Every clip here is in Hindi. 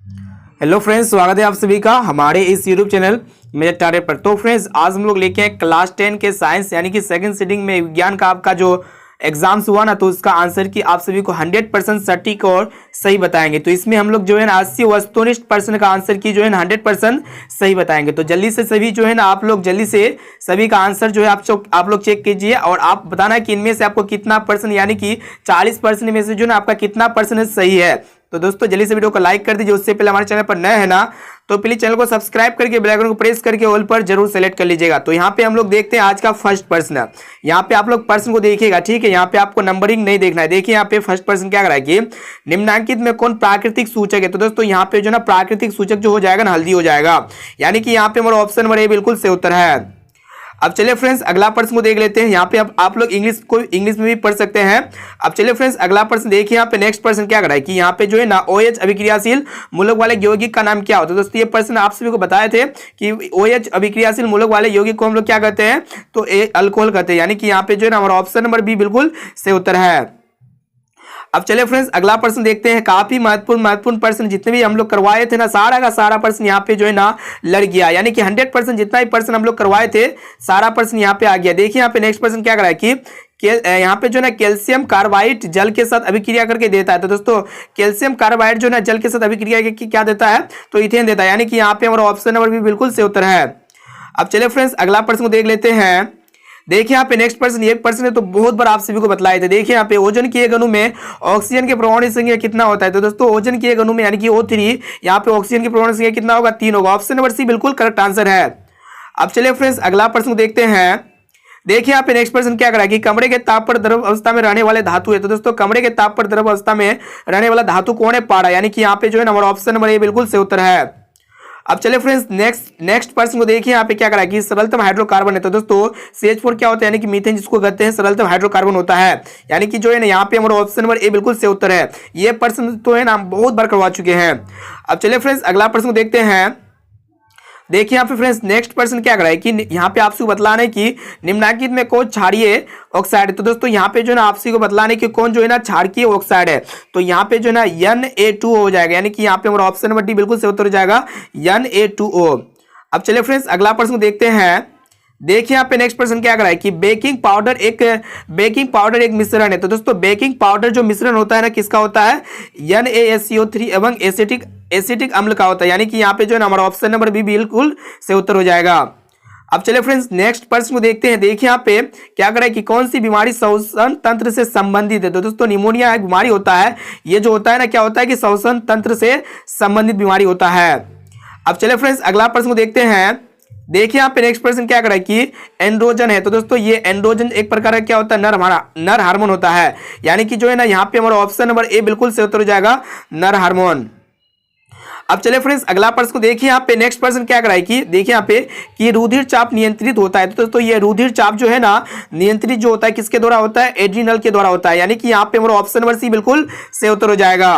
हेलो फ्रेंड्स, स्वागत है आप सभी का हमारे इस यूट्यूब चैनल मेजर टारगेट पर। तो फ्रेंड्स, आज हम लोग लेके हैं क्लास 10 के साइंस यानी कि सेकंड सीटिंग में विज्ञान का आपका जो एग्जाम्स हुआ ना, तो उसका आंसर की आप सभी को 100% सटीक और सही बताएंगे। तो इसमें हम लोग जो है ना 80 वस्तुनिष्ठ प्रश्न का आंसर की जो है ना 100% सही बताएंगे। तो जल्दी से सभी जो है ना आप लोग जल्दी से सभी का आंसर जो है आप लोग चेक कीजिए और आप बताना कि इनमें से आपको कितना परसेंट यानी कि 40% में से जो है ना आपका कितना परसेंट सही है। तो दोस्तों जल्दी से वीडियो को लाइक कर दीजिए। उससे पहले हमारे चैनल पर नए है ना तो प्लीज चैनल को सब्सक्राइब करके बेल आइकन को प्रेस करके ऑल पर जरूर सेलेक्ट कर लीजिएगा। तो यहाँ पे हम लोग देखते हैं आज का फर्स्ट प्रश्न। यहाँ पे आप लोग प्रश्न को देखिएगा, ठीक है। यहाँ पे आपको नंबरिंग नहीं देखना है। देखिए यहाँ पे फर्स्ट प्रश्न क्या कर रहा है कि निम्नलिखित में कौन प्राकृतिक सूचक है। तो दोस्तों यहाँ पे जो ना प्राकृतिक सूचक जो हो जाएगा ना हल्दी हो जाएगा, यानी कि यहाँ पे हमारा ऑप्शन नंबर ए बिल्कुल सही उत्तर है। अब चलिए फ्रेंड्स अगला प्रश्न को देख लेते हैं। यहाँ पे अब आप लोग इंग्लिश में भी पढ़ सकते हैं। अब चलिए फ्रेंड्स अगला प्रश्न देखिए। यहाँ पे नेक्स्ट प्रश्न क्या कर रहा है कि यहाँ पे जो है ना OH अभिक्रियाशील मूलक वाले यौगिक का नाम क्या होता है। दोस्तों ये प्रश्न आप सभी को बताए थे कि OH अभिक्रियाशील मूलक वाले यौगिक को हम लोग क्या कहते हैं, तो अल्कोहल कहते हैं। यानी कि यहाँ पे जो है ना हमारा ऑप्शन नंबर बी बिल्कुल सही उत्तर है। अब चलिए फ्रेंड्स अगला प्रश्न देखते हैं। काफी महत्वपूर्ण प्रश्न जितने भी हम लोग करवाए थे ना, सारा का सारा प्रश्न यहाँ पे जो है ना लड़ गया, यानी कि 100% जितना भी प्रश्न हम लोग करवाए थे सारा प्रश्न यहाँ पे आ गया। देखिए यहाँ पे नेक्स्ट प्रश्न क्या करा है कि यहाँ पे जो ना कैल्शियम कार्बाइड जल के साथ अभिक्रिया करके देता है। तो दोस्तों कैल्शियम कार्बाइड जो ना जल के साथ अभिक्रिया क्या देता है, तो इथेन देता है। यानी कि यहाँ पे हमारा ऑप्शन नंबर भी बिल्कुल सही उत्तर है। अब चलिए फ्रेंड्स अगला प्रश्न को देख लेते हैं। देखिए यहाँ पे नेक्स्ट प्रश्न, एक प्रश्न है तो बहुत बार आप सभी को बतलाए थे। देखिए यहाँ पे ओजोन के एक अणु में ऑक्सीजन के परमाणु संख्या कितना होता है। तो दोस्तों ओजोन के एक अणु में यानी कि O3, यहाँ पे ऑक्सीजन की परमाणु संख्या कितना होगा, 3 होगा। ऑप्शन नंबर सी बिल्कुल करेक्ट आंसर है। अब चलिए फ्रेंड्स अगला प्रश्न देखते हैं। देखिए यहाँ पे नेक्स्ट प्रश्न क्या करा कि कमरे के ताप पर द्रव अवस्था में रहने वाले धातु है। तो दोस्तों कमरे के ताप पर द्रव अवस्था में रहने वाला धातु कौन है, पारा। यानी कि यहाँ पे जो है हमारा ऑप्शन नंबर ए बिल्कुल सही उत्तर है। अब चलिए फ्रेंड्स नेक्स्ट प्रश्न को देखिए। यहाँ पे क्या करा कि सरलतम हाइड्रोकार्बन है। तो दोस्तों CH4 क्या होता है, यानी कि मीथेन जिसको कहते हैं सरलतम हाइड्रोकार्बन होता है। यानी कि जो है ना यहाँ पे हमारा ऑप्शन नंबर ए बिल्कुल सही उत्तर है। ये प्रश्न तो है ना हम बहुत बार करवा चुके हैं। अब चलिए फ्रेंड्स अगला प्रश्न को देखते हैं। देखिए यहाँ पे फ्रेंड्स नेक्स्ट प्रश्न क्या कर रहा है कि यहाँ पे आपसे बतलाना है कि निम्नलिखित में कौन क्षारीय ऑक्साइड है। तो दोस्तों यहाँ पे जो है ना आपसे को बतलाने की कौन जो है ना क्षारकीय ऑक्साइड है। तो यहाँ पे जो है ना Na2O हो जाएगा। यानी कि यहाँ पे हमारा ऑप्शन नंबर डी बिल्कुल सही उत्तर हो जाएगा, Na2O। अब चलिए फ्रेंड्स अगला प्रश्न देखते हैं। देखिए यहाँ पे नेक्स्ट प्रश्न क्या कर रहा है कि बेकिंग पाउडर एक मिश्रण है। तो दोस्तों बेकिंग पाउडर जो मिश्रण होता है ना किसका होता है, NaSCO3 एवं एसिटिक अम्ल का होता है। यानी कि यहाँ पे जो है ना हमारा ऑप्शन नंबर बी बिल्कुल सही उत्तर हो जाएगा। अब चलिए फ्रेंड्स नेक्स्ट प्रश्न को देखते हैं। देखिए यहाँ पे क्या कर रहा है कि कौन सी बीमारी श्वसन तंत्र से संबंधित है। तो दोस्तों निमोनिया एक बीमारी होता है। ये जो होता है ना क्या होता है कि श्वसन तंत्र से संबंधित बीमारी होता है। अब चलिए फ्रेंड्स अगला प्रश्न को देखते हैं। देखिए यहाँ पे नेक्स्ट प्रश्न क्या कर रहा है कि एंड्रोजन है। तो दोस्तों ये एंड्रोजन एक प्रकार का क्या होता है, नर हार्मोन होता है। यानी कि जो है ना यहाँ पे हमारा ऑप्शन नंबर ए बिल्कुल सही उत्तर हो जाएगा, नर हार्मोन। अब चलिए फ्रेंड्स अगला प्रश्न को देखिए। यहाँ पे नेक्स्ट प्रश्न क्या कर रहा है कि देखिए यहाँ पे कि रुधिर चाप नियंत्रित होता है। तो दोस्तों ये रुधिर चाप जो है ना नियंत्रित जो होता है किसके द्वारा होता है, एड्रिनल के द्वारा होता है। यानी कि यहाँ पे हमारा ऑप्शन नंबर सी बिल्कुल सही उत्तर हो जाएगा।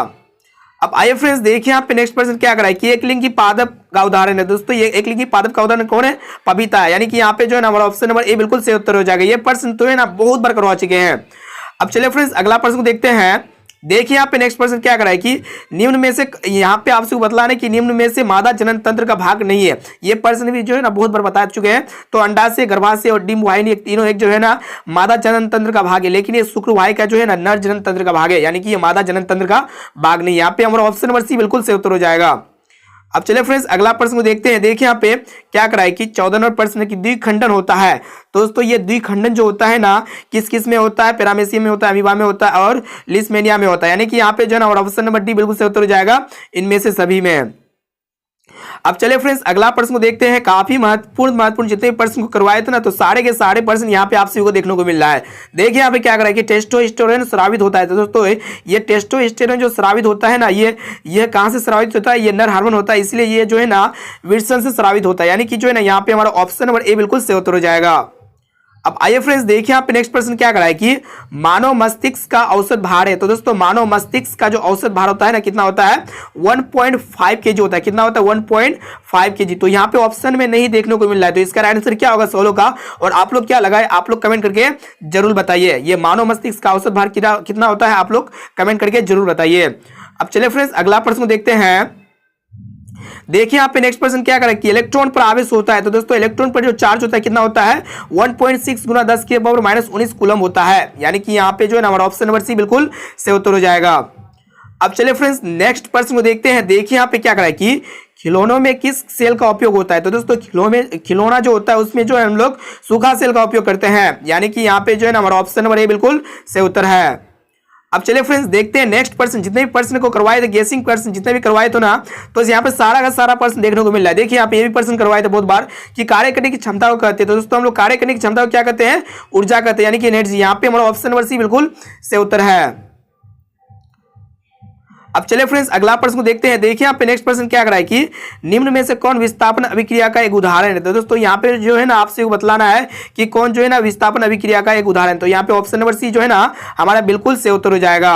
अब आइए फ्रेंड्स देखिए यहाँ पे नेक्स्ट प्रश्न क्या कर रहा है कि एकलिंगी पादप का उदाहरण है। दोस्तों ये एकलिंगी पादप का उदाहरण कौन है, पपीता है। यानी कि यहाँ पे जो है ना हमारा ऑप्शन नंबर ए बिल्कुल सही उत्तर हो जाएगा। ये प्रश्न तो है ना बहुत बार करवा चुके हैं। अब चलिए फ्रेंड्स अगला प्रश्न को देखते हैं। देखिए यहाँ पे नेक्स्ट प्रश्न क्या कर रहा है कि निम्न में से, यहाँ पे आपसे बतलाने कि निम्न में से मादा जनन तंत्र का भाग नहीं है। ये प्रश्न भी जो है ना बहुत बार बता चुके हैं। तो अंडाशय, गर्भाशय और डिंब वाहिनी तीनों एक जो है ना मादा जनन तंत्र का भाग है, लेकिन ये शुक्रवाहिनी का जो है ना नर जनन तंत्र का भाग है। यानी कि ये मादा जनन तंत्र का भाग नहीं है। यहाँ पे हमारा ऑप्शन नंबर सी बिल्कुल सही उत्तर हो जाएगा। अब चलिए फ्रेंड्स अगला प्रश्न को देखते हैं। देखिए यहाँ पे क्या करा है कि 14 नंबर प्रश्न की द्विखंडन होता है। तो दोस्तों ये द्विखंडन जो होता है ना किस किस में होता है, पैरामेसियम में होता है, अमीबा में होता है और लिस्मेनिया में होता है। यानी कि यहाँ पे जो है ना ऑप्शन नंबर डी बिल्कुल सही उत्तर हो जाएगा इनमें से सभी में। अब चलिए फ्रेंड्स अगला प्रश्न को देखते हैं। काफी महत्वपूर्ण जितने प्रश्न को करवाए थे ना तो सारे के सारे प्रश्न यहाँ पे आप सभी को देखने को मिल रहा है। देखिए यहाँ पे क्या कर रहा है कि टेस्टोस्टेरोन स्रावित होता है। तो दोस्तों ये टेस्टोस्टेरोन जो स्रावित होता है ना ये कहाँ से स्रावित होता है, ये नर हार्मोन होता है। इसलिए ये जो है ना विल्सन से स्रावित होता है। यानी कि जो है ना यहाँ पे हमारा ऑप्शन नंबर ए बिल्कुल सही उत्तर हो जाएगा। अब आइए फ्रेंड्स देखिए यहाँ पे नेक्स्ट प्रश्न क्या करा है कि मानव मस्तिष्क का औसत भार है। तो दोस्तों मानव मस्तिष्क का जो औसत भार होता है ना कितना होता है, 1.5 kg होता है। कितना होता है, 1.5 kg। तो यहाँ पे ऑप्शन में नहीं देखने को मिल रहा है। तो इसका आंसर क्या होगा 16 का। और आप लोग क्या लगाए, आप लोग कमेंट करके जरूर बताइए। ये मानव मस्तिष्क का औसत भार कितना होता है, आप लोग कमेंट करके जरूर बताइए। अब चलिए फ्रेंड्स अगला प्रश्न देखते हैं। देखिए यहाँ पे नेक्स्ट पर्सन क्या करें कि इलेक्ट्रॉन पर आवेश होता है, तो दोस्तों इलेक्ट्रॉन पर जो चार्ज होता है कितना होता है 1.6 गुना 10 के पावर -19 कूलम होता है। यानी कि यहाँ पे जो है ना हमारा ऑप्शन नंबर सी बिल्कुल से उत्तर हो जाएगा। अब चलिए फ्रेंड्स नेक्स्ट प्रश्न को देखते हैं। देखिए यहाँ पे क्या करा है कि खिलौनों में किस सेल का उपयोग होता है, तो दोस्तों खिलौना जो होता है उसमें जो है हम लोग सूखा सेल का उपयोग करते हैं। यानी कि यहाँ पे जो है ना हमारा ऑप्शन नंबर ए बिल्कुल से उत्तर है। अब चलिए फ्रेंड्स देखते हैं नेक्स्ट प्रश्न। जितने भी प्रश्न को करवाए थे गेसिंग प्रश्न जितने भी करवाए थे ना, तो यहाँ पे सारा का सारा प्रश्न देखने को मिल रहा है। देखिए यहाँ पे ये भी प्रश्न करवाए थे बहुत बार कि कार्य करने की क्षमता को कहते हैं, तो दोस्तों हम लोग कार्य करने की क्षमता को क्या कहते हैं, ऊर्जा कहते हैं, यानी कि एनर्जी। यहाँ पे हमारा ऑप्शन नंबर सी बिल्कुल से उत्तर है। अब चलिए फ्रेंड्स अगला प्रश्न को देखते हैं। देखिए यहाँ पे नेक्स्ट प्रश्न क्या कर रहा है कि निम्न में से कौन विस्थापन अभिक्रिया का एक उदाहरण है, तो दोस्तों यहाँ पे जो है ना आपसे बतलाना है कि कौन जो है ना विस्थापन अभिक्रिया का एक उदाहरण। तो यहाँ पे ऑप्शन नंबर सी जो है ना हमारा बिल्कुल से उत्तर हो जाएगा।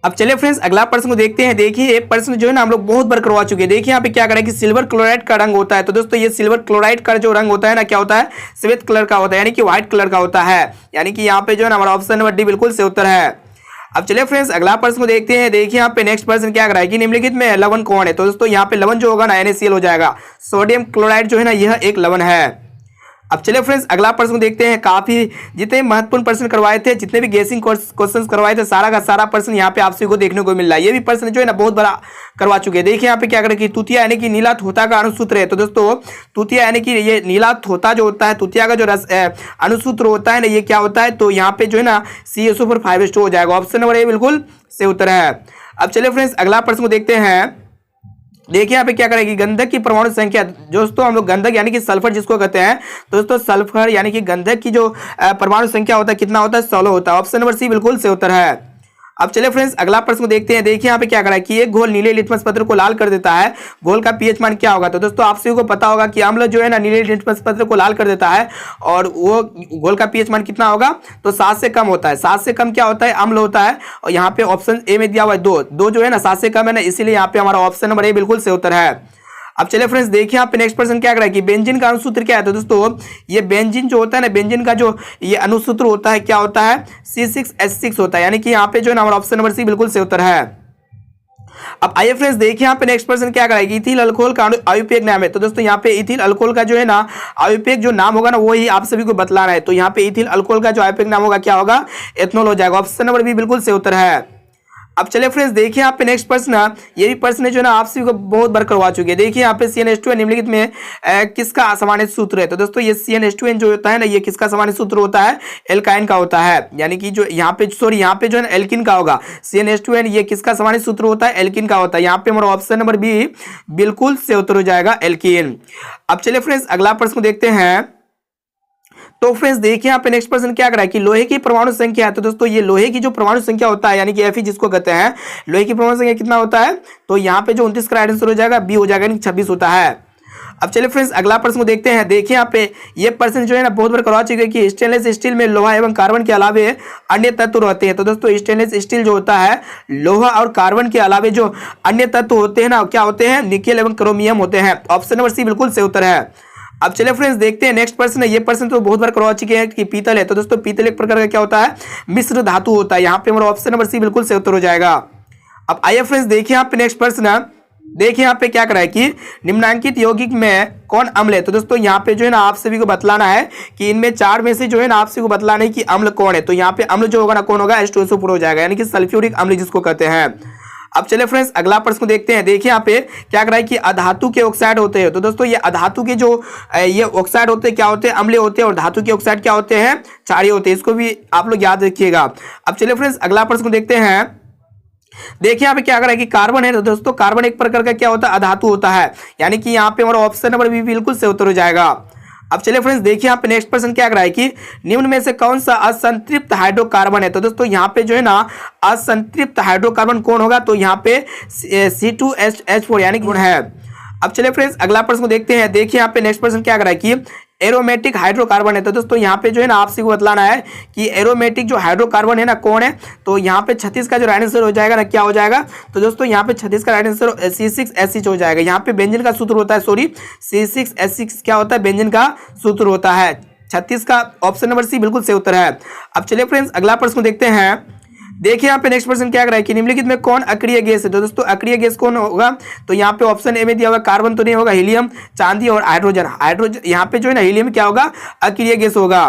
अब चलिए फ्रेंड्स अगला प्रश्न को देखते हैं। देखिए ये प्रश्न जो है ना हम लोग बहुत बार करवा चुके हैं। देखिए यहाँ पे क्या करें कि सिल्वर क्लोराइड का रंग होता है, तो दोस्तों ये सिल्वर क्लोराइड का जो रंग होता है ना क्या होता है, श्वेत कलर का होता है, यानी कि व्हाइट कलर का होता है। यानी कि यहाँ पे जो है ना हमारा ऑप्शन नंबर डी बिल्कुल से उत्तर है। अब चलिए फ्रेंड्स अगला प्रश्न को देखते हैं। देखिए यहाँ पे नेक्स्ट प्रश्न क्या कर रहा है कि निम्नलिखित में लवण कौन है, तो दोस्तों यहाँ पे लवण जो होगा ना NaCl हो जाएगा। सोडियम क्लोराइड जो है ना यह एक लवण है। अब चलिए फ्रेंड्स अगला प्रश्न को देखते हैं। काफी जितने महत्वपूर्ण प्रश्न करवाए थे, जितने भी गेसिंग क्वेश्चंस करवाए थे, सारा का सारा प्रश्न यहाँ पे आपसे को देखने को मिल रहा है। ये भी प्रश्न जो है ना बहुत बड़ा करवा चुके हैं। देखिए यहाँ पे क्या करें कि तुतिया यानी कि नीला थोता का अणुसूत्र है, तो दोस्तों तुतिया यानी कि ये नीला थोता जो होता है, तुतिया का जो अणुसूत्र होता है ना ये क्या होता है, तो यहाँ पे जो है ना CSO4 5H2 हो जाएगा। ऑप्शन नंबर ए बिल्कुल से उत्तर है। अब चलिए फ्रेंड्स अगला प्रश्न को देखते हैं। देखिए यहाँ पे क्या करेगी गंधक की परमाणु संख्या, दोस्तों हम लोग गंधक यानी कि सल्फर जिसको कहते हैं, दोस्तों सल्फर यानी कि गंधक की जो परमाणु संख्या होता है कितना होता है 16 होता है। ऑप्शन नंबर सी बिल्कुल से उत्तर है। अब चलिए फ्रेंड्स अगला प्रश्न को देखते हैं। देखिए यहाँ पे क्या करा है कि एक घोल नीले लिटमस पत्र को लाल कर देता है, घोल का पीएच मान क्या होगा, तो दोस्तों आप सभी को पता होगा कि अम्ल जो है ना नीले लिटमस पत्र को लाल कर देता है और वो घोल का पीएच मान कितना होगा, तो 7 से कम होता है। 7 से कम क्या होता है, अम्ल होता है। और यहाँ पे ऑप्शन ए में दिया हुआ है 2 जो है ना 7 से कम है ना, इसीलिए यहाँ पे हमारा ऑप्शन नंबर ए बिल्कुल से उत्तर है। अब चलिए फ्रेंड्स देखिए यहाँ पे नेक्स्ट प्रश्न क्या कर रहा है कि बेंजीन का अणुसूत्र क्या है, तो दोस्तों ये बेंजीन जो होता है ना, बेंजीन का जो ये अणुसूत्र होता है क्या होता है C6H6 होता है। यानी कि यहाँ पे जो है ना हमारा ऑप्शन नंबर सी बिल्कुल से उत्तर है। अब आइए फ्रेंड्स देखिए यहाँ पे नेक्स्ट प्रश्न क्या कर रहा है कि इथिल अल्कोहल का आयुपेक नाम है, तो दोस्तों यहाँ पे इथिल अल्कोहल का जो है ना आयुपेक जो नाम होगा ना वो ही आप सभी को बतलाना है। तो यहाँ पे इथिल अल्कोहल का जो आयुपेक नाम होगा क्या होगा, एथनॉल हो जाएगा। ऑप्शन नंबर बी बिल्कुल से उत्तर है। अब चलिए फ्रेंड्स देखिए यहाँ पे नेक्स्ट प्रश्न, ये भी प्रश्न जो है ना आप सभी को बहुत बार करवा चुके हैं। देखिए यहाँ पे CnH2 निम्नलिखित में किसका सामान्य सूत्र है, तो दोस्तों ये CnH2n जो होता है ना ये किसका सामान्य सूत्र होता है, एल्काइन का होता है। यानी कि जो यहाँ पे यहाँ पे जो है ना एल्किन का होगा। CnH2n ये किसका सामान्य सूत्र होता है, एल्किन का होता है। यहाँ पे हमारा ऑप्शन नंबर बी बिल्कुल से उत्तर हो जाएगा, एल्किन। अब चलिए फ्रेंड्स अगला प्रश्न देखते हैं। तो फ्रेंड्स देखिए यहाँ पे नेक्स्ट प्रश्न क्या कर रहा है कि लोहे की परमाणु संख्या है, तो दोस्तों ये लोहे की जो परमाणु संख्या होता है यानी कि Fe जिसको कहते हैं, लोहे की परमाणु संख्या कितना होता है, तो यहाँ पे जो 29 का राइट आंसर हो जाएगा बी हो जाएगा, यानी 26 होता है। अब चलिए फ्रेंड्स अगला प्रश्न को देखते हैं। देखिए यहाँ पे ये प्रश्न जो है ना बहुत बार करवा चुके हैं कि स्टेनलेस स्टील में लोहा एवं कार्बन के अलावे अन्य तत्व रहते हैं, तो दोस्तों स्टेनलेस स्टील जो होता है लोहा और कार्बन के अलावे जो अन्य तत्व होते हैं ना क्या होते हैं, निकेल एवं क्रोमियम होते हैं। ऑप्शन नंबर सी बिल्कुल से उत्तर है। अब चलिए फ्रेंड्स देखते हैं नेक्स्ट प्रश्न है। ये प्रश्न तो बहुत बार करवा चुके हैं कि पीतल है, तो दोस्तों पीतल एक प्रकार का क्या होता है, मिश्र धातु होता है। यहाँ पे हमारा ऑप्शन नंबर सी बिल्कुल से उत्तर हो जाएगा। अब आइए फ्रेंड्स देखिए यहाँ पे नेक्स्ट प्रश्न है। देखिए यहाँ पे क्या करा है कि निम्नांकित यौगिक में कौन अम्ल है, तो दोस्तों यहाँ पे जो है ना आप सभी को बतलाना है कि इनमें 4 में से जो है ना आप सभी को बतलाना है कि अम्ल कौन है। तो यहाँ पे अम्ल जो होगा ना कौन होगा, H2SO4 हो जाएगा, यानी कि सल्फ्यूरिक अम्ल जिसको कहते हैं। अब चलिए फ्रेंड्स अगला प्रश्न को देखते हैं। देखिए यहाँ पे क्या कर रहा है कि अधातु के ऑक्साइड होते हैं, तो दोस्तों ये अधातु के जो ये ऑक्साइड होते हैं क्या होते हैं, अम्ल होते हैं, और धातु के ऑक्साइड क्या होते हैं, क्षारीय होते हैं। इसको भी आप लोग याद रखिएगा। अब चलिए फ्रेंड्स अगला प्रश्न को देखते हैं। देखिए यहाँ पे क्या कर रहा है कि कार्बन है, तो दोस्तों कार्बन एक प्रकार का क्या होता है, अधातु होता है। यानी कि यहाँ पे हमारा ऑप्शन नंबर बी बिल्कुल से उत्तर हो जाएगा। अब चलिए फ्रेंड्स देखिए यहाँ पे नेक्स्ट प्रश्न क्या कर रहा है कि निम्न में से कौन सा असंतृप्त हाइड्रोकार्बन है, तो दोस्तों यहाँ पे जो है ना असंतृप्त हाइड्रोकार्बन कौन होगा, तो यहाँ पे C2H4 यानी कि है। अब चलिए फ्रेंड्स अगला प्रश्न देखते हैं। देखिए यहाँ पे नेक्स्ट प्रश्न क्या कर रहा है कि एरोमेटिक हाइड्रोकार्बन है, तो दोस्तों यहाँ पे जो है ना आपसे को बतलाना है कि एरोमेटिक जो हाइड्रोकार्बन है ना कौन है। तो यहाँ पे 36 का जो राइट आंसर हो जाएगा ना क्या हो जाएगा, तो दोस्तों यहाँ पे 36 का राइट आंसर C6H6 हो जाएगा। यहाँ पे बेंजीन का सूत्र होता है, सॉरी C6H6 क्या होता है, बेंजीन का सूत्र होता है। 36 का ऑप्शन नंबर सी बिल्कुल से उत्तर है। अब चलिए फ्रेंड्स अगला प्रश्न देखते हैं। देखिए यहाँ पे नेक्स्ट क्वेश्चन क्या कर रहा है कि निम्नलिखित में कौन अक्रिय गैस है। तो दोस्तों अक्रिय गैस कौन होगा, तो यहाँ पे ऑप्शन ए में दिया हुआ कार्बन तो नहीं होगा, हीलियम, चांदी और हाइड्रोजन। हाइड्रोजन यहाँ पे जो है ना हीलियम क्या होगा, अक्रिय गैस होगा।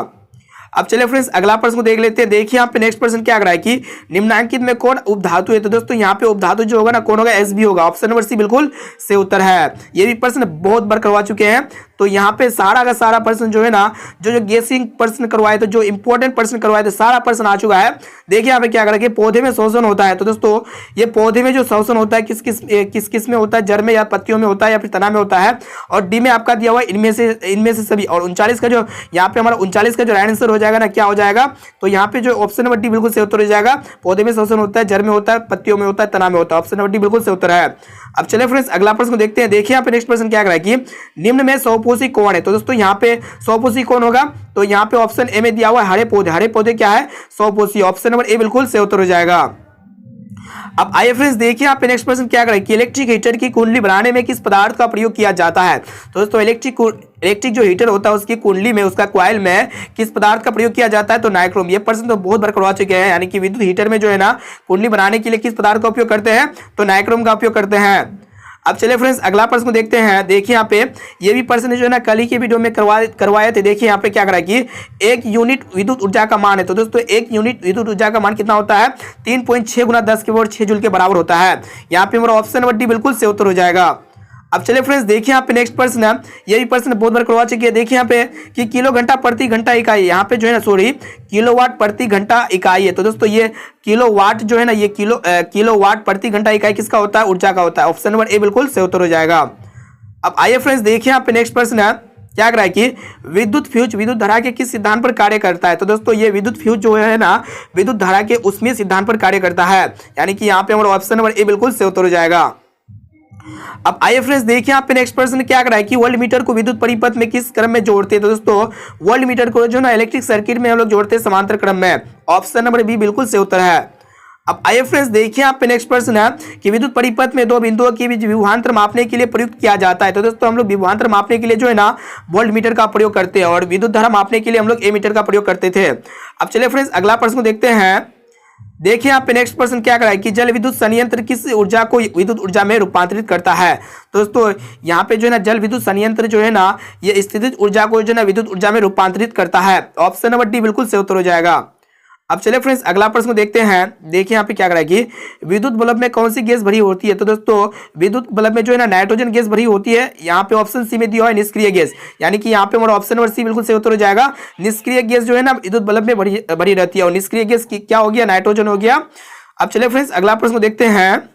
अब चलिए फ्रेंड्स अगला प्रश्न को देख लेते हैं। देखिए यहाँ पे नेक्स्ट प्रश्न क्या कर रहा है कि निम्नांकित में कौन उपधातु है। तो दोस्तों यहाँ पे उपधातु जो होगा ना कौन होगा, एसबी होगा। ऑप्शन नंबर सी बिल्कुल से उत्तर है। ये भी प्रश्न बहुत बार करवा चुके हैं, तो यहाँ पे सारा का सारा प्रश्न जो है ना, जो गेसिंग प्रश्न करवाए थे, जो इंपॉर्टेंट प्रश्न करवाए थे, सारा प्रश्न आ चुका है। देखिए यहाँ पे क्या करेंगे, पौधे में शोषण होता है। तो दोस्तों ये पौधे में जो शोषण होता है किस किस में होता है, जड़ में या पत्तियों में होता है या फिर तना में होता है। और डी में आपका दिया हुआ है इनमें से सभी। और 39 का जो यहाँ पे हमारा 39 का जो राइट आंसर हो जाएगा ना, क्या हो जाएगा, तो यहाँ पे जो ऑप्शन नंबर डी बिल्कुल सही उत्तर हो जाएगा। पौधे में शोषण होता है, जड़ में होता है, पत्तियों में होता है, तना में होता है। ऑप्शन नंबर डी बिल्कुल सही उत्तर है। अब चलिए फ्रेंड्स अगला प्रश्न को देखते हैं। देखिए यहाँ पे नेक्स्ट प्रश्न क्या कर रहा है कि निम्न में सौपोषी कौन है। तो दोस्तों यहाँ पे सौपोषी कौन होगा, तो यहाँ पे ऑप्शन ए में दिया हुआ है हरे पौधे। हरे पौधे क्या है, सौपोषी। ऑप्शन नंबर ए बिल्कुल सही उत्तर हो जाएगा। अब आइए फ्रेंड्स देखिए यहाँ पे नेक्स्ट प्रश्न क्या कर रहा है कि इलेक्ट्रिक हीटर की कुंडली बनाने में किस पदार्थ का प्रयोग किया जाता है। तो दोस्तों इलेक्ट्रिक जो हीटर होता है उसकी कुंडली में, उसका कॉइल में किस पदार्थ का प्रयोग किया जाता है, तो नाइक्रोम। ये प्रश्न तो बहुत बार करवा चुके हैं, यानी कि विद्युत हीटर में जो है ना कुंडली बनाने के लिए किस पदार्थ का उपयोग करते हैं, तो नाइक्रोम का उपयोग करते हैं। अब चलिए फ्रेंड्स अगला प्रश्न को देखते हैं। देखिए यहाँ पे ये भी प्रश्न जो है ना कल ही के वीडियो में करवाए थे। देखिए यहाँ पे क्या करा कि 1 यूनिट विद्युत ऊर्जा का मान है। तो दोस्तों 1 यूनिट विद्युत ऊर्जा का मान कितना होता है, 3.6 गुना 10 के पावर 6 जूल के बराबर होता है। यहाँ पे हमारा ऑप्शन नंबर डी बिल्कुल सही उत्तर हो जाएगा। अब चलिए फ्रेंड्स देखिए यहाँ पे नेक्स्ट प्रश्न है। ये भी प्रश्न बहुत बार करवा चुके हैं। देखिए यहाँ पे कि किलो घंटा प्रति घंटा इकाई, यहाँ पे जो है ना सॉरी किलोवाट प्रति घंटा इकाई है। तो दोस्तों ये किलोवाट जो है ना, ये किलोवाट प्रति घंटा इकाई किसका होता है, ऊर्जा का होता है। ऑप्शन नंबर ए बिल्कुल सही उत्तर हो जाएगा। अब आइए फ्रेंड्स देखिए यहाँ पे नेक्स्ट प्रश्न है क्या कर रहा है कि विद्युत फ्यूज विद्युत धारा के किस सिद्धांत पर कार्य करता है। तो दोस्तों ये विद्युत फ्यूज जो है ना विद्युत धारा के उसमें सिद्धांत पर कार्य करता है, यानी कि यहाँ पे हमारा ऑप्शन नंबर ए बिल्कुल सही उत्तर हो जाएगा। अब आइए फ्रेंड्स देखिए यहाँ पे नेक्स्ट प्रश्न क्या कर रहा है कि वोल्ट मीटर को विद्युत परिपथ में किस क्रम में जोड़ते हैं। तो दोस्तों वोल्ट मीटर को जो ना इलेक्ट्रिक सर्किट में हम लोग जोड़ते हैं समांतर क्रम में। ऑप्शन नंबर बी बिल्कुल सही उत्तर है। अब आइए फ्रेंड्स देखिए यहाँ पे नेक्स्ट प्रश्न है कि विद्युत परिपथ में दो बिंदुओं के बीच विभवांतर मापने के लिए प्रयुक्त किया जाता है। तो दोस्तों हम लोग विभवांतर मापने के लिए जो है ना वोल्ट मीटर का प्रयोग करते हैं, और विद्युत धारा मापने के लिए हम लोग ए मीटर का प्रयोग करते थे। अब चलिए फ्रेंड्स अगला प्रश्न को देखते हैं। देखिए यहाँ पे नेक्स्ट प्रश्न क्या कर रहा है कि जल विद्युत संयंत्र किस ऊर्जा को विद्युत ऊर्जा में रूपांतरित करता है। तो दोस्तों यहाँ पे जो है ना जल विद्युत संयंत्र जो है ना ये स्थितिज ऊर्जा को जो है ना विद्युत ऊर्जा में रूपांतरित करता है। ऑप्शन नंबर डी बिल्कुल सही उत्तर हो जाएगा। अब चलिए फ्रेंड्स अगला प्रश्न को देखते हैं। देखिए यहाँ पे क्या कर रहा है कि विद्युत बल्ब में कौन सी गैस भरी होती है। तो दोस्तों विद्युत बल्ब में जो है ना नाइट्रोजन गैस भरी होती है। यहाँ पे ऑप्शन सी में दिया है निष्क्रिय गैस, यानी कि यहाँ पे हमारा ऑप्शन नंबर सी बिल्कुल सही उत्तर हो जाएगा। निष्क्रिय गैस जो है ना विद्युत बल्ब में भरी रहती है, और निष्क्रिय गैस की क्या हो गया, नाइट्रोजन हो गया। अब चलिए फ्रेंड्स अगला प्रश्न को देखते हैं।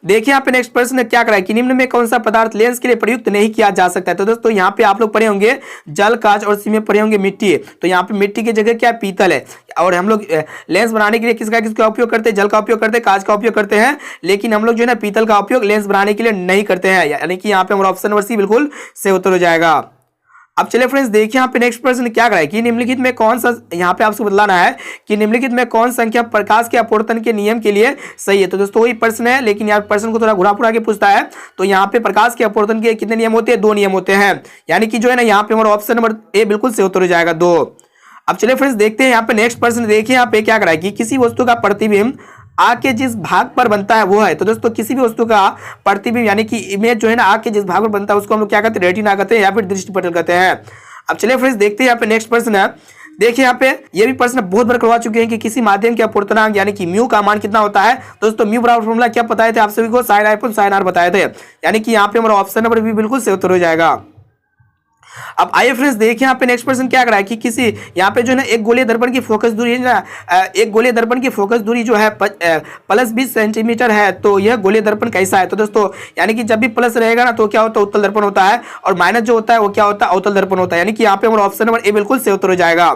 देखिए यहाँ पे नेक्स्ट प्रश्न क्या करा है कि निम्न में कौन सा पदार्थ लेंस के लिए प्रयुक्त नहीं किया जा सकता है। तो दोस्तों यहाँ पे आप लोग पढ़े होंगे जल, कांच, और सी में पढ़े होंगे मिट्टी। तो यहाँ पे मिट्टी की जगह क्या पीतल है, और हम लोग लेंस बनाने के लिए किसका उपयोग करते हैं, जल का उपयोग करते हैं, कांच का उपयोग करते हैं, लेकिन हम लोग जो है ना पीतल का उपयोग लेंस बनाने के लिए नहीं करते हैं, यानी कि यहाँ पे हमारा ऑप्शन नंबर सी बिल्कुल सही उत्तर हो जाएगा। अब चलिए फ्रेंड्स देखिए यहाँ पे नेक्स्ट प्रश्न क्या करा है कि निम्नलिखित में कौन सा, यहाँ पे आपको बदलाना है कि निम्नलिखित में कौन संख्या प्रकाश के अपवर्तन के नियम के लिए सही है। तो दोस्तों वही प्रश्न है, लेकिन यहाँ प्रश्न को थोड़ा घुरा फुरा के पूछता है। तो यहाँ पे प्रकाश के अपवर्तन के कितने नियम होते हैं, 2 नियम होते हैं, यानी कि जो है ना यहाँ पे हमारा ऑप्शन नंबर ए बिल्कुल सही उत्तर हो जाएगा, 2। अब चलिए फ्रेंड्स देखते हैं यहाँ पे नेक्स्ट प्रश्न। देखिए यहाँ पे क्या करा है कि किसी वस्तु का प्रतिबिंब आग के जिस भाग पर बनता है वो है। तो दोस्तों किसी भी वस्तु का प्रतिबिंब यानी कि इमेज जो है ना आग के जिस भाग पर बनता है उसको हम लोग क्या कहते हैं, रेटिना कहते हैं या फिर दृष्टिपटल कहते हैं। अब चलिए फ्रेंड्स देखते हैं यहाँ पे नेक्स्ट प्रश्न है। देखिए यहाँ पे ये भी प्रश्न बहुत बार करवा चुके हैं कि किसी माध्यम के अपवर्तनांक यानी कि म्यू का मान कितना होता है। दोस्तों म्यू बराबर फॉर्मूला क्या बताए थे आप सभी को, साइन आई साइन आर बताए थे, यानी कि यहाँ पे हमारा ऑप्शन नंबर भी बिल्कुल सही उत्तर हो जाएगा। अब आइए फ्रेंड्स देखिए यहाँ पे नेक्स्ट प्रश्न क्या कर रहा है कि किसी यहाँ पे जो है ना एक गोलीय दर्पण की फोकस दूरी है ना, एक गोलीय दर्पण की फोकस दूरी जो है प्लस 20 सेंटीमीटर है। तो यह गोलीय दर्पण कैसा है। तो दोस्तों यानी कि जब भी प्लस रहेगा ना तो क्या होता है, उत्तल दर्पण होता है, और माइनस जो होता है वो क्या होता है, अवतल दर्पण होता है, यानी कि यहाँ पे हमारा ऑप्शन नंबर ए बिल्कुल सही उत्तर हो जाएगा।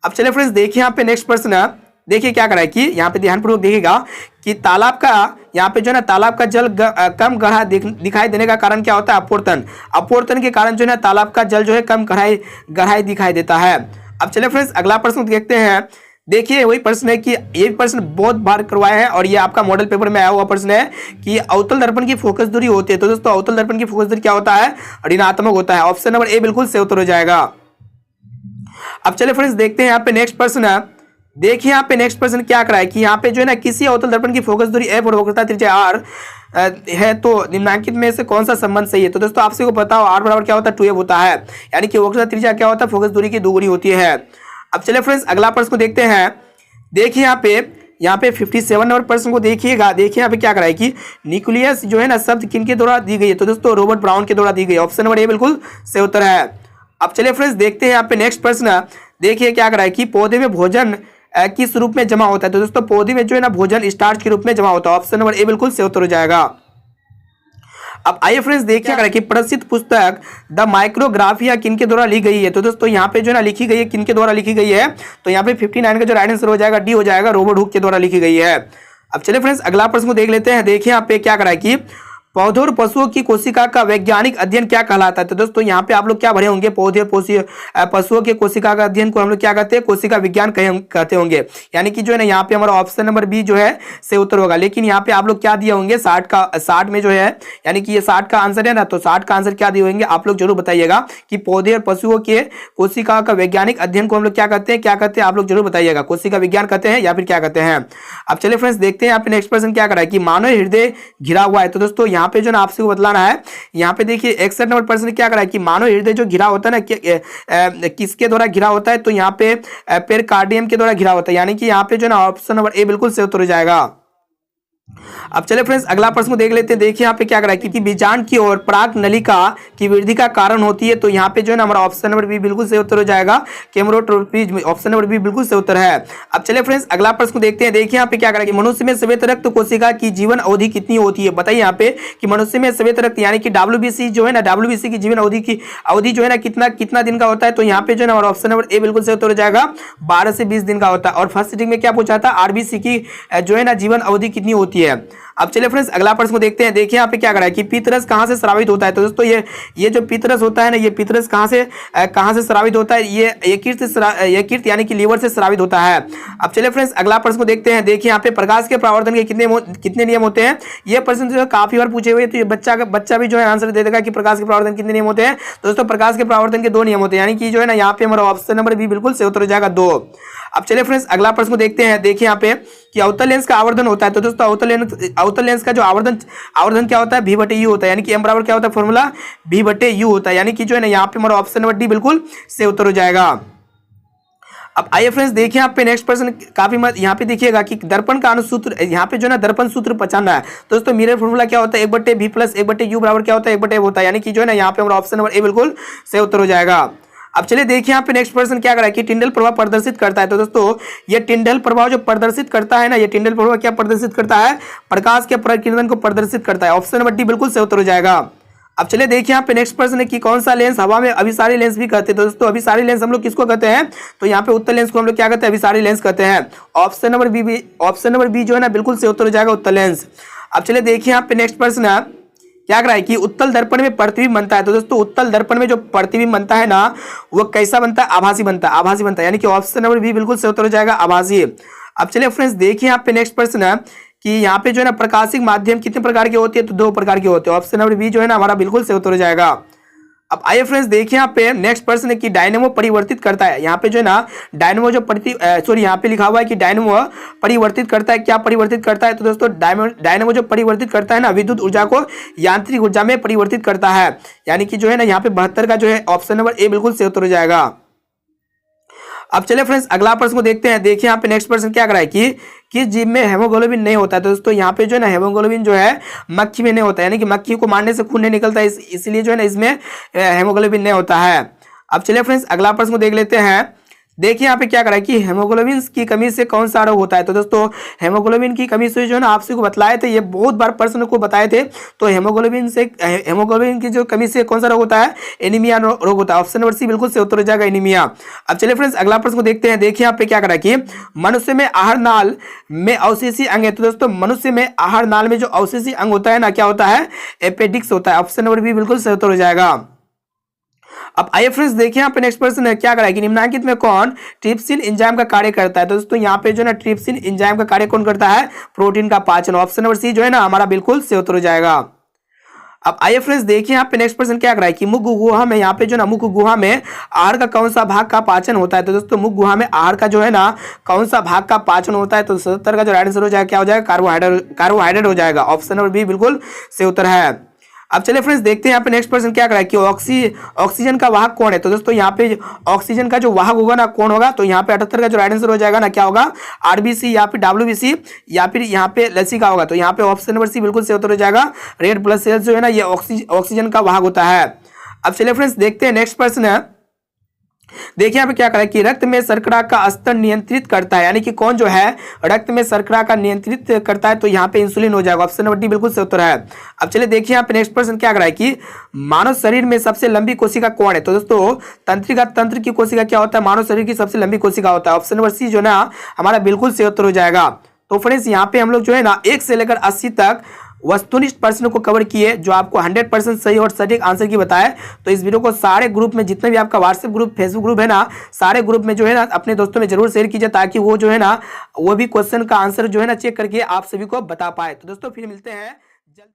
अब चलिए फ्रेंड्स देखिए यहाँ पे नेक्स्ट प्रश्न है। देखिए क्या करा है कि यहाँ पे ध्यानपूर्वक देखिएगा कि तालाब का यहाँ पे जो है ना तालाब का जल कम गहरा दिखाई देने का कारण क्या होता है, अपवर्तन। अपवर्तन के कारण जो है ना तालाब का जल जो है कम गहराई दिखाई देता है। अब चलिए फ्रेंड्स अगला प्रश्न देखते हैं। देखिए वही प्रश्न है कि ये प्रश्न बहुत बार करवाया है, और ये आपका मॉडल पेपर में आया हुआ प्रश्न है कि अवतल दर्पण की फोकस दूरी होती है। तो दोस्तों अवतल दर्पण की फोकस दूरी क्या होता है, ऋणात्मक होता है। ऑप्शन नंबर ए बिल्कुल सही उत्तर हो जाएगा। अब चलिए फ्रेंड्स देखते हैं यहाँ पे नेक्स्ट प्रश्न है। देखिए यहाँ पे नेक्स्ट प्रश्न क्या करा है कि यहाँ पे जो है ना किसी अवतल दर्पण की फोकस दूरी f और वक्रता त्रिज्या r है तो निम्नलिखित में से कौन सा संबंध सही है। तो दोस्तों आपसे को पता हो r बराबर क्या होता है 2f होता है, यानी कि वक्रता त्रिज्या क्या होता है फोकस दूरी की दोगुनी होती है। अब चलिए फ्रेंड्स अगला प्रश्न को देखते हैं। देखिए यहाँ पे 57 नंबर प्रश्न को देखिएगा। देखिए यहाँ पे क्या करा है कि न्यूक्लियस जो है ना शब्द किन के द्वारा दी गई है। तो दोस्तों रॉबर्ट ब्राउन के द्वारा दी गई है। ऑप्शन नंबर ए बिल्कुल सही उत्तर है। अब चलिए फ्रेंड्स देखते हैं यहाँ पे नेक्स्ट प्रश्न। देखिए क्या करा है कि पौधे में भोजन किस रूप में जमा होता है। तो दोस्तों पौधे में जो है ना भोजन स्टार्च के रूप में जमा होता है। ऑप्शन नंबर ए बिल्कुल सही उत्तर हो जाएगा। अब आइए फ्रेंड्स देखिए अगर कि प्रसिद्ध पुस्तक द माइक्रोग्राफिया किन के द्वारा लिखी गई है। तो दोस्तों यहाँ पे जो है ना लिखी गई है किन के द्वारा लिखी गई है। तो यहाँ पे 59 का जो राइट आंसर हो जाएगा डी हो जाएगा, रॉबर्ट हुक के द्वारा लिखी गई है। अब चलिए फ्रेंड्स अगला प्रश्न को देख लेते हैं। देखिए यहाँ पे क्या करा है कि पौधों और पशुओं की कोशिका का वैज्ञानिक अध्ययन क्या कहलाता है। तो दोस्तों यहाँ पे आप लोग क्या भरे होंगे, पौधे पशुओं के कोशिका का अध्ययन को हम लोग क्या कहते हैं, कोशिका विज्ञान कहते होंगे। यानी कि जो है ना यहाँ पे हमारा ऑप्शन नंबर बी जो है सही उत्तर होगा। लेकिन यहाँ पे आप लोग क्या दिए होंगे 60 में जो है, यानी कि ये 60 का आंसर है ना, तो 60 का आंसर क्या दिए होंगे आप लोग जरूर बताइएगा कि पौधे और पशुओं के कोशिका का वैज्ञानिक अध्ययन को हम लोग क्या कहते हैं, आप लोग जरूर बताइएगा। कोशिका विज्ञान कहते हैं या फिर क्या कहते हैं। अब चलिए फ्रेंड्स देखते हैं यहाँ पे नेक्स्ट प्रश्न क्या करा है कि मानव हृदय घिरा हुआ है। तो दोस्तों यहाँ पे जो ना आपसे बतलाना है। यहाँ पे देखिए 61 नंबर प्रश्न क्या करा है कि मानव हृदय जो घिरा होता है ना किसके द्वारा घिरा होता है। तो यहाँ पे पेरिकार्डियम के द्वारा घिरा होता है, यानी कि यहाँ पे जो ना ऑप्शन नंबर ए बिल्कुल सही उत्तर हो जाएगा। अब चले फ्रेंड्स अगला प्रश्न को देख लेते हैं। देखिए यहाँ पे क्या करा है कि बीजांड की ओर पराग नलिका की वृद्धि का कारण होती है। तो यहाँ पे जो है ना हमारा ऑप्शन नंबर बी बिल्कुल सही उत्तर हो जाएगा, केमोरोट्रोपिज्म। ऑप्शन नंबर बी बिल्कुल सही उत्तर है। अब चले फ्रेंड्स अगला प्रश्न को देखते हैं। देखिए यहाँ पे क्या करा है कि मनुष्य में श्वेत रक्त कोशिका की जीवन अवधि कितनी होती है। बताइए यहाँ पे कि मनुष्य में श्वेत रक्त यानी कि WBC जो है ना, WBC की जीवन अवधि जो है ना कितना दिन का होता है। तो यहाँ पे जो है ना हमारा ऑप्शन नंबर ए बिल्कुल सही उत्तर हो जाएगा, 12 से 20 दिन का होता है। और फर्स्ट सिटिंग में क्या पूछा था, RBC की जो है ना जीवन अवधि कितनी होती है। अब चलिए फ्रेंड्स अगला प्रश्न को देखते हैं। देखिए यहाँ पे क्या करा है कि पितरस कहाँ से स्रावित होता है। तो दोस्तों ये जो पितरस होता है ना, ये पितरस कहाँ से स्रावित होता है, ये यकृत यानी कि लीवर से स्रावित होता है। अब चलिए फ्रेंड्स अगला प्रश्न को देखते हैं। देखिए यहाँ पे प्रकाश के परावर्तन के कितने नियम होते हैं। ये प्रश्न जो है काफी बार पूछे हुए, तो ये बच्चा भी जो है आंसर दे देगा कि प्रकाश के परावर्तन कितने नियम होते हैं। तो दोस्तों प्रकाश के परावर्तन के 2 नियम होते हैं, यानी कि जो है ना यहाँ पे हमारा ऑप्शन नंबर बी बिल्कुल सही उत्तर हो जाएगा 2। अब चलिए फ्रेंड्स अगला प्रश्न को देखते हैं। देखिए यहाँ पे कि अवतल लेंस का आवर्धन होता है। तो दोस्तों अवतल लेंस का जो आवर्धन क्या होता है, v/u होता है, यानी कि m बराबर क्या होता है फॉर्मूला v/u होता है, यानी कि जो है ना यहाँ पे हमारा ऑप्शन नंबर डी बिल्कुल सही उत्तर हो जाएगा। अब आइए फ्रेंड्स देखिए यहाँ पे नेक्स्ट प्रश्न काफी मत यहाँ पे देखिएगा कि दर्पण का अनुसूत्र, यहाँ पे जो है ना दर्पण सूत्र पहचानना है। तो दोस्तों मिरर फॉर्मूला क्या होता है, 1/v + 1/u बराबर क्या होता है 1/f होता है, यानी कि जो है ना यहाँ पे हमारा ऑप्शन नंबर ए बिल्कुल सही उत्तर हो जाएगा। अब चलिए देखिए यहाँ पे नेक्स्ट प्रश्न क्या करा है कि टिंडल प्रभाव प्रदर्शित करता है। तो दोस्तों ये टिंडल प्रभाव जो प्रदर्शित करता है ना, ये टिंडल प्रभाव क्या प्रदर्शित करता है, प्रकाश के प्रकीर्णन को प्रदर्शित करता है। ऑप्शन नंबर डी बिल्कुल सही उत्तर हो जाएगा। अब चलिए देखिए यहाँ पे नेक्स्ट प्रश्न है कि कौन सा लेंस हवा में अभिसारी लेंस भी कहते हैं। तो दोस्तों अभिसारी लेंस हम लोग किसको कहते हैं, तो यहाँ पे उत्तर लेंस को हम लोग क्या कहते हैं, अभिसारी लेंस कहते हैं। ऑप्शन नंबर बी जो है ना बिल्कुल सही उत्तर हो जाएगा, उत्तर लेंस। अब चलिए देखिए यहाँ पे नेक्स्ट प्रश्न है क्या करा है कि उत्तल दर्पण में प्रतिबिंब बनता है। तो दोस्तों उत्तल दर्पण में जो प्रतिबिंब बनता है ना, वो कैसा बनता है, आभासी बनता है, यानी कि ऑप्शन नंबर बी बिल्कुल सही उत्तर हो जाएगा, आभासी। अब चलिए फ्रेंड्स देखिए यहाँ पे नेक्स्ट प्रश्न है कि यहाँ पे जो है ना प्रकाशिक माध्यम कितने प्रकार के होते हैं। तो 2 प्रकार के होते हैं। ऑप्शन नंबर बी जो है ना हमारा बिल्कुल सही उत्तर हो जाएगा। अब आइए फ्रेंड्स देखिए यहाँ पे नेक्स्ट प्रश्न है कि डायनेमो परिवर्तित करता है। यहाँ पे जो है ना डायनेमो जो यहाँ पे लिखा हुआ है कि डायनेमो परिवर्तित करता है, क्या परिवर्तित करता है। तो दोस्तों डायनेमो जो परिवर्तित करता है ना, विद्युत ऊर्जा को यांत्रिक ऊर्जा में परिवर्तित करता है, यानी कि जो है ना यहाँ पे 72 का जो है ऑप्शन नंबर ए बिल्कुल सही उत्तर हो जाएगा। अब चलिए फ्रेंड्स अगला प्रश्न को देखते हैं। देखिए यहाँ पे नेक्स्ट प्रश्न क्या करा है कि किस जीव में हेमोग्लोबिन नहीं होता है। तो दोस्तों यहाँ पे जो है ना हेमोग्लोबिन जो है मक्खी में नहीं होता है, यानी कि मक्खी को मारने से खून नहीं निकलता है, इसलिए जो है ना इसमें हेमोग्लोबिन नहीं होता है। अब चलिए फ्रेंड्स अगला प्रश्न को देख लेते हैं। देखिए यहाँ पे क्या करा है कि हेमोग्लोबिन की कमी से कौन सा रोग होता है। तो दोस्तों हेमोग्लोबिन की कमी से जो है ना आपसे को बतलाए थे, ये बहुत बार प्रश्न को बताए थे। तो हेमोग्लोबिन की जो कमी से कौन सा रोग होता है, एनीमिया रोग होता है। ऑप्शन नंबर सी बिल्कुल सही उत्तर हो जाएगा, एनीमिया। अब चलिए फ्रेंड्स अगला प्रश्न को देखते हैं। देखिए यहाँ पे क्या करा है कि मनुष्य में आहार नाल में अवशेषी अंग है। तो दोस्तों मनुष्य में आहार नाल में जो अवशेषी अंग होता है ना, क्या होता है, एपेडिक्स होता है। ऑप्शन नंबर बी बिल्कुल सही उत्तर हो जाएगा। अब आइए फ्रेंड्स देखिए यहाँ पे नेक्स्ट प्रश्न है क्या करा है कि निम्नलिखित में कौन ट्रिप्सिन एंजाइम का कार्य करता है। तो दोस्तों यहाँ पे जो है ना ट्रिप्सिन एंजाइम का कार्य कौन करता है, प्रोटीन का पाचन। ऑप्शन नंबर सी जो है ना हमारा बिल्कुल सही उत्तर हो जाएगा। अब आइए फ्रेंड्स देखिए यहाँ पे नेक्स्ट क्वेश्चन क्या कर रहा है कि मुख गुहा में, यहाँ पे जो ना मुख गुहा में आहार का कौन सा भाग का पाचन होता है। तो दोस्तों मुख गुहा में आहार का जो है ना कौन सा भाग का पाचन होता है। तो 77 का जो राइट आंसर हो जाएगा क्या हो जाएगा, कार्बोहाइड्रेट हो जाएगा। ऑप्शन नंबर बी बिल्कुल सही उत्तर है। अब चलिए फ्रेंड्स देखते हैं यहाँ पे नेक्स्ट क्वेश्चन क्या कर रहा है कि ऑक्सीजन का वाहक कौन है। तो दोस्तों यहाँ पे ऑक्सीजन का जो वाहक होगा ना कौन होगा, तो यहाँ पे 78 का जो राइट आंसर हो जाएगा ना क्या होगा, आरबीसी या फिर डब्ल्यूबीसी या फिर यहाँ पे लसीका होगा। तो यहाँ पे ऑप्शन नंबर सी बिल्कुल सही उत्तर हो जाएगा। रेड ब्लड सेल्स जो है ना ये ऑक्सीजन का वाहक होता है। अब चलिए फ्रेंड्स देखते हैं नेक्स्ट प्रश्न है। देखिए यहाँ पे क्या कहा है कि रक्त में शर्करा का स्तर नियंत्रित करता है, यानी कि कौन जो है रक्त में शर्करा का नियंत्रित करता है। तो यहाँ पे इंसुलिन हो जाएगा। ऑप्शन नंबर डी बिल्कुल सही उत्तर है। अब चलिए देखिए यहाँ पे नेक्स्ट प्रश्न क्या कर रहा है कि मानव शरीर में सबसे लंबी कोशिका कौन है। तो दोस्तों तंत्रिका तंत्र की कोशिका क्या होता है, मानव शरीर की सबसे लंबी कोशिका होता है। ऑप्शन नंबर सी जो ना हमारा बिल्कुल सही उत्तर हो जाएगा। तो फ्रेंड्स यहाँ पे हम लोग जो है ना 1 से लेकर 80 तक वस्तुनिष्ठ प्रश्नों को कवर किए, जो आपको 100% सही और सटीक आंसर की बताए। तो इस वीडियो को सारे ग्रुप में, जितने भी आपका व्हाट्सएप ग्रुप, फेसबुक ग्रुप है ना, सारे ग्रुप में जो है ना अपने दोस्तों में जरूर शेयर कीजिए, ताकि वो जो है ना वो भी क्वेश्चन का आंसर जो है ना चेक करके आप सभी को बता पाए। तो दोस्तों फिर मिलते हैं